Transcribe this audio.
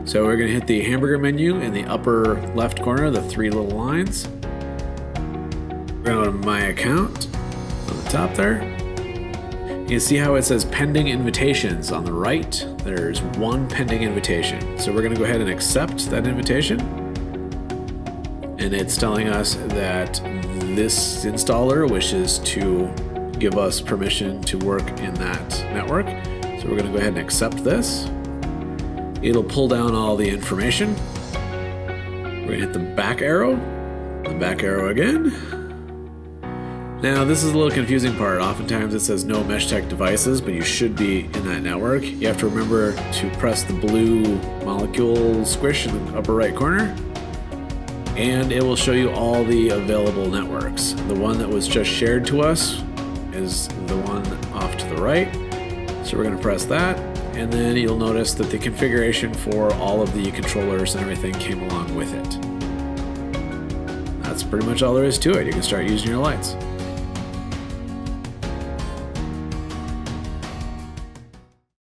So we're going to hit the hamburger menu in the upper left corner, the three little lines. We're going to go to My Account on the top there. You can see how it says pending invitations on the right. There's one pending invitation. So we're going to go ahead and accept that invitation. And it's telling us that this installer wishes to give us permission to work in that network. So we're going to go ahead and accept this. It'll pull down all the information. We're going to hit the back arrow again. Now this is a little confusing part. Oftentimes it says no mesh tech devices, but you should be in that network. You have to remember to press the blue molecule squish in the upper right corner, and it will show you all the available networks. The one that was just shared to us is the one off to the right. So we're going to press that. And then you'll notice that the configuration for all of the controllers and everything came along with it. That's pretty much all there is to it. You can start using your lights.